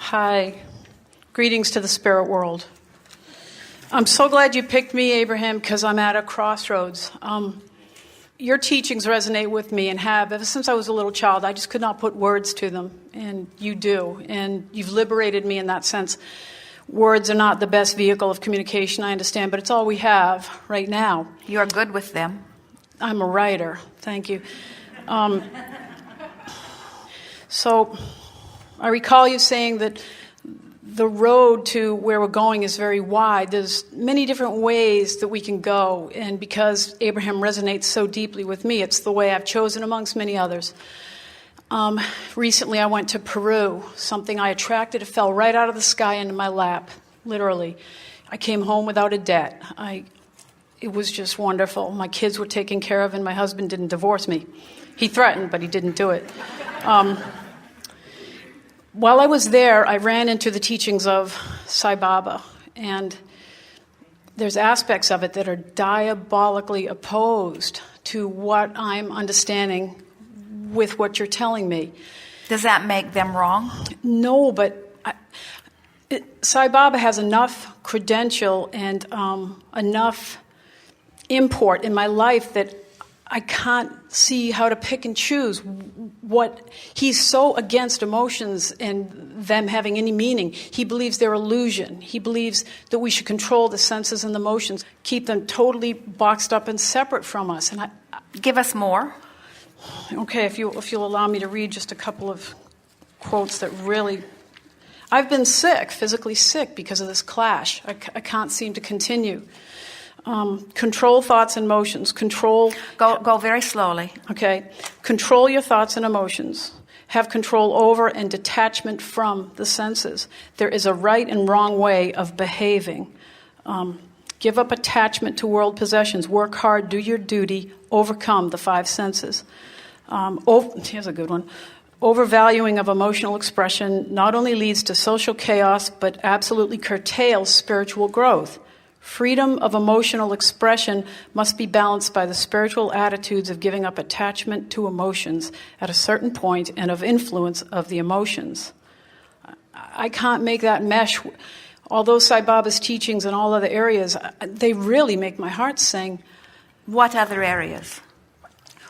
Hi. Greetings to the spirit world. I'm so glad you picked me, Abraham, because I'm at a crossroads. Your teachings resonate with me and have ever since I was a little child. I just could not put words to them, and you do. And you've liberated me in that sense. Words are not the best vehicle of communication, I understand, but it's all we have right now. You are good with them. I'm a writer. Thank you. So I recall you saying that the road to where we're going is very wide. There's many different ways that we can go, and because Abraham resonates so deeply with me, it's the way I've chosen amongst many others. Recently I went to Peru. Something I attracted, it fell right out of the sky into my lap, literally. I came home without a debt. It was just wonderful. My kids were taken care of, and my husband didn't divorce me. He threatened, but he didn't do it. While I was there, I ran into the teachings of Sai Baba, and there's aspects of it that are diabolically opposed to what I'm understanding with what you're telling me. Does that make them wrong? No, but Sai Baba has enough credential and enough import in my life that I can't see how to pick and choose what he's so against emotions and them having any meaning. He believes they're illusion. He believes that we should control the senses and the emotions, keep them totally boxed up and separate from us. And give us more. Okay, if you'll allow me to read just a couple of quotes that really... I've been sick, physically sick, because of this clash. I can't seem to continue. Control thoughts and emotions. Go very slowly. Okay. Control your thoughts and emotions. Have control over and detachment from the senses. There is a right and wrong way of behaving. Give up attachment to world possessions. Work hard, do your duty, overcome the five senses. Here's a good one. Overvaluing of emotional expression not only leads to social chaos, but absolutely curtails spiritual growth. Freedom of emotional expression must be balanced by the spiritual attitudes of giving up attachment to emotions at a certain point and of influence of the emotions. I can't make that mesh. Although Sai Baba's teachings in all other areas, they really make my heart sing. What other areas?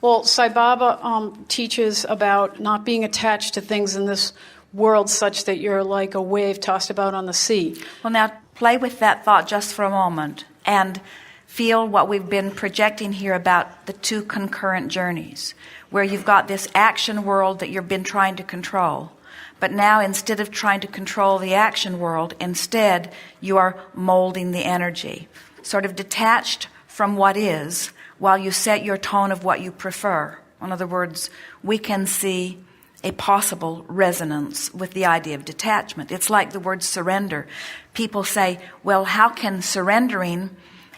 Well, Sai Baba teaches about not being attached to things in this world such that you're like a wave tossed about on the sea. Well, now play with that thought just for a moment and feel what we've been projecting here about the two concurrent journeys, where you've got this action world that you've been trying to control. But now, instead of trying to control the action world, instead you are molding the energy, sort of detached from what is, while you set your tone of what you prefer. In other words, we can see a possible resonance with the idea of detachment. It's like the word surrender. People say, well, how can surrendering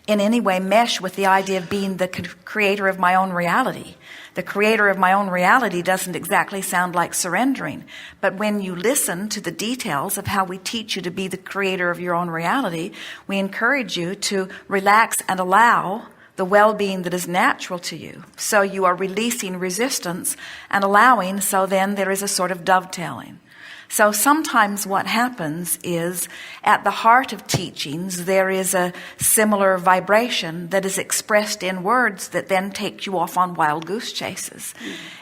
in any way mesh with the idea of being the creator of my own reality? The creator of my own reality doesn't exactly sound like surrendering. But when you listen to the details of how we teach you to be the creator of your own reality, we encourage you to relax and allow the well-being that is natural to you. So you are releasing resistance and allowing, so then there is a sort of dovetailing. So sometimes what happens is, at the heart of teachings, there is a similar vibration that is expressed in words that then take you off on wild goose chases.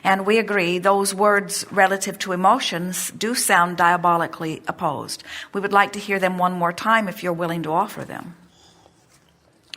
And we agree those words relative to emotions do sound diabolically opposed. We would like to hear them one more time if you're willing to offer them.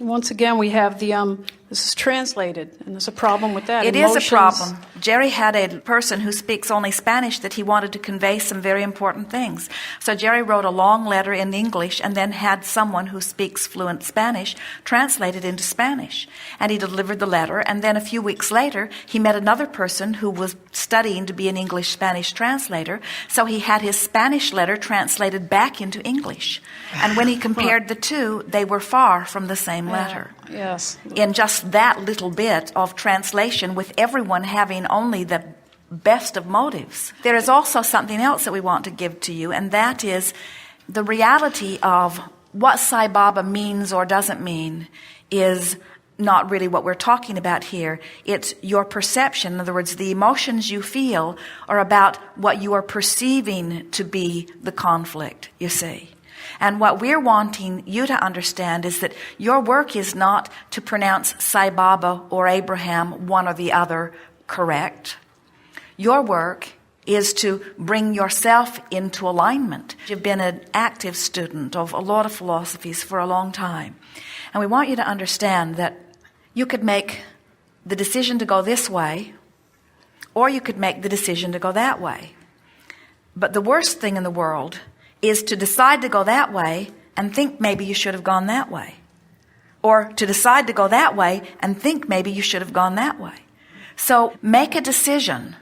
Once again, we have this is translated, and there's a problem with that. It is a problem. Jerry had a person who speaks only Spanish that he wanted to convey some very important things. So Jerry wrote a long letter in English and then had someone who speaks fluent Spanish translate it into Spanish. And he delivered the letter, and then a few weeks later, he met another person who was studying to be an English-Spanish translator, so he had his Spanish letter translated back into English. And when he compared the two, they were far from the same letter. Yes. In just that little bit of translation, with everyone having only the best of motives. There is also something else that we want to give to you, and that is the reality of what Sai Baba means or doesn't mean is not really what we're talking about here. It's your perception. In other words, the emotions you feel are about what you are perceiving to be the conflict, you see. And what we're wanting you to understand is that your work is not to pronounce Sai Baba or Abraham, one or the other, correct. Your work is to bring yourself into alignment. You've been an active student of a lot of philosophies for a long time. And we want you to understand that you could make the decision to go this way, or you could make the decision to go that way. But the worst thing in the world is to decide to go that way and think maybe you should have gone that way. Or to decide to go that way and think maybe you should have gone that way. So make a decision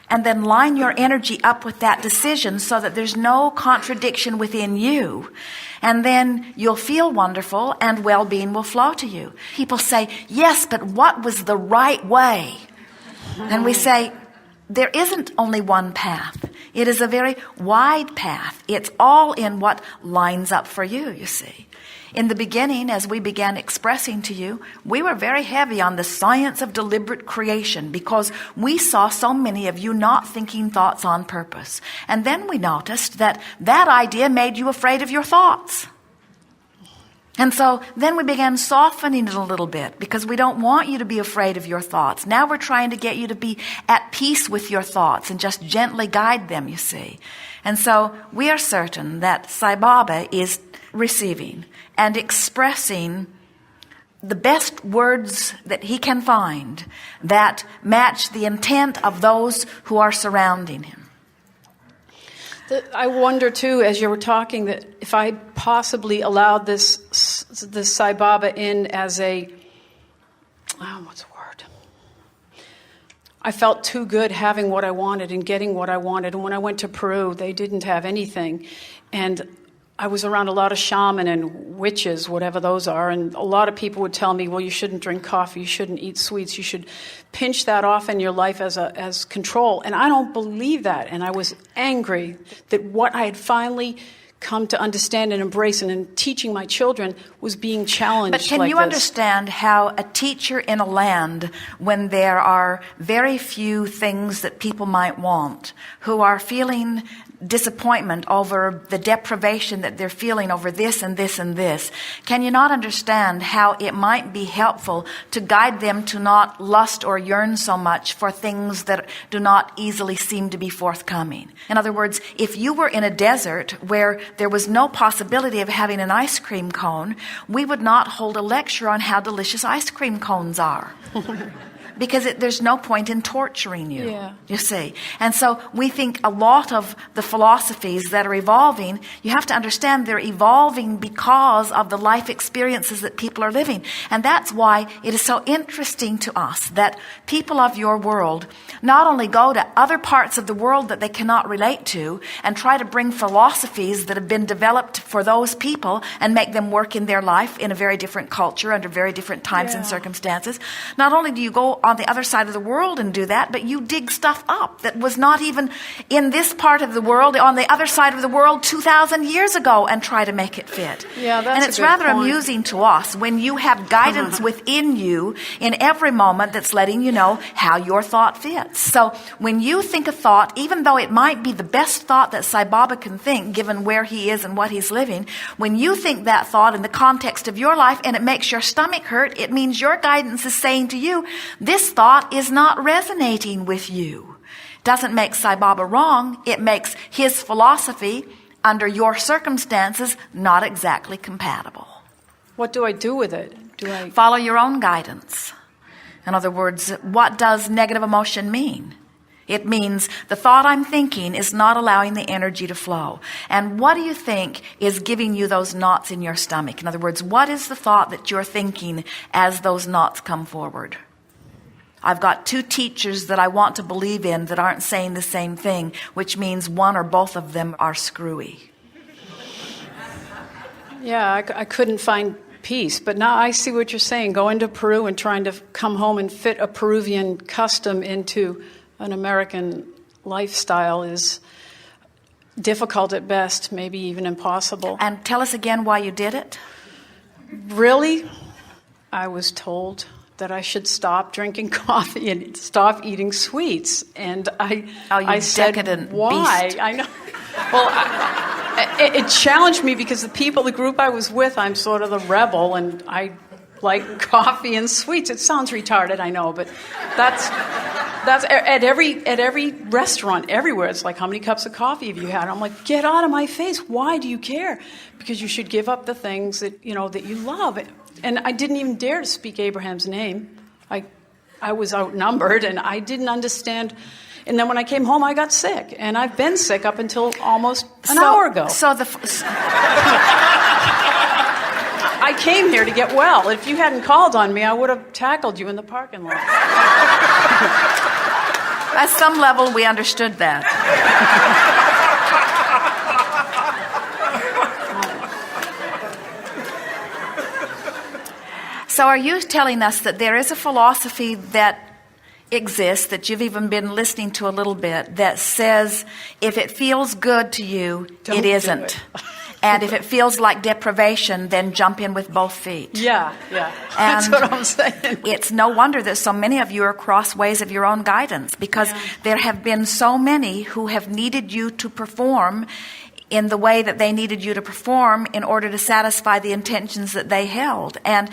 and then line your energy up with that decision so that there's no contradiction within you. And then you'll feel wonderful and well-being will flow to you. People say, yes, but what was the right way? And we say, there isn't only one path. It is a very wide path. It's all in what lines up for you, you see. In the beginning, as we began expressing to you, we were very heavy on the science of deliberate creation because we saw so many of you not thinking thoughts on purpose. And then we noticed that that idea made you afraid of your thoughts. And so then we began softening it a little bit because we don't want you to be afraid of your thoughts. Now we're trying to get you to be at peace with your thoughts and just gently guide them, you see. And so we are certain that Sai Baba is receiving and expressing the best words that he can find that match the intent of those who are surrounding him. I wonder too, as you were talking, that if I possibly allowed this Sai Baba in as what's the word? I felt too good having what I wanted and getting what I wanted. And when I went to Peru, they didn't have anything. And I was around a lot of shaman and witches, whatever those are, and a lot of people would tell me, well, you shouldn't drink coffee, you shouldn't eat sweets, you should pinch that off in your life as control. And I don't believe that. And I was angry that what I had finally come to understand and embrace and in teaching my children was being challenged. But can you understand how a teacher in a land, when there are very few things that people might want, who are feeling disappointment over the deprivation that they're feeling over this and this and this, can you not understand how it might be helpful to guide them to not lust or yearn so much for things that do not easily seem to be forthcoming? In other words, if you were in a desert where there was no possibility of having an ice cream cone, we would not hold a lecture on how delicious ice cream cones are. Because there's no point in torturing you, you see. And so we think a lot of the philosophies that are evolving, you have to understand they're evolving because of the life experiences that people are living. And that's why it is so interesting to us that people of your world not only go to other parts of the world that they cannot relate to and try to bring philosophies that have been developed for those people and make them work in their life in a very different culture under very different times and circumstances. Not only do you go on the other side of the world and do that, but you dig stuff up that was not even in this part of the world, on the other side of the world 2,000 years ago, and try to make it fit. Yeah, that's and it's a good rather point. Amusing to us when you have guidance within you in every moment that's letting you know how your thought fits. So when you think a thought, even though it might be the best thought that Sai Baba can think, given where he is and what he's living, when you think that thought in the context of your life and it makes your stomach hurt, it means your guidance is saying to you, this thought is not resonating with you. Doesn't make Sai Baba wrong. It makes his philosophy under your circumstances not exactly compatible. What do I do with it? Do I follow your own guidance? In other words, what does negative emotion mean? It means the thought I'm thinking is not allowing the energy to flow. And what do you think is giving you those knots in your stomach? In other words, what is the thought that you're thinking as those knots come forward? I've got two teachers that I want to believe in that aren't saying the same thing, which means one or both of them are screwy. Yeah, I couldn't find peace. But now I see what you're saying. Going to Peru and trying to come home and fit a Peruvian custom into an American lifestyle is difficult at best, maybe even impossible. And tell us again why you did it. Really? I was told that I should stop drinking coffee and stop eating sweets. And I said, decadent why? beast. I know. Well, it challenged me because the group I was with, I'm sort of the rebel, and I like coffee and sweets. It sounds retarded, I know, but that's at every restaurant, everywhere. It's like, how many cups of coffee have you had? I'm like, get out of my face. Why do you care? Because you should give up the things that you love. And I didn't even dare to speak Abraham's name. I was outnumbered, and I didn't understand. And then when I came home, I got sick, and I've been sick up until almost an hour ago. I came here to get well. If you hadn't called on me, I would have tackled you in the parking lot. At some level, we understood that. So are you telling us that there is a philosophy that exists, that you've even been listening to a little bit, that says if it feels good to you, Don't it do isn't? it. And if it feels like deprivation, then jump in with both feet. Yeah. That's And what I'm saying. it's no wonder that so many of you are crossways of your own guidance, because there have been so many who have needed you to perform in the way that they needed you to perform in order to satisfy the intentions that they held. And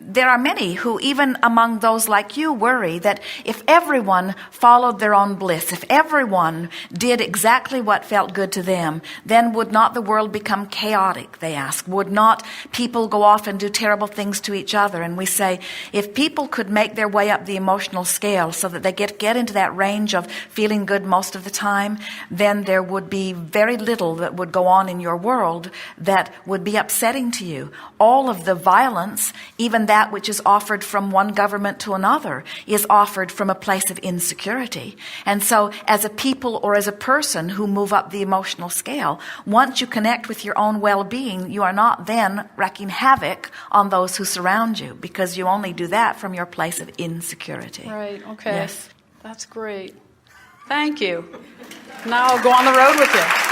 there are many who, even among those like you, worry that if everyone followed their own bliss, if everyone did exactly what felt good to them, then would not the world become chaotic, they ask? Would not people go off and do terrible things to each other? And we say, if people could make their way up the emotional scale so that they get into that range of feeling good most of the time, then there would be very little that would go on in your world that would be upsetting to you. All of the violence, even that which is offered from one government to another, is offered from a place of insecurity. And so as a people or as a person who move up the emotional scale, once you connect with your own well-being, you are not then wreaking havoc on those who surround you, because you only do that from your place of insecurity. Right, okay. Yes. That's great. Thank you. Now I'll go on the road with you.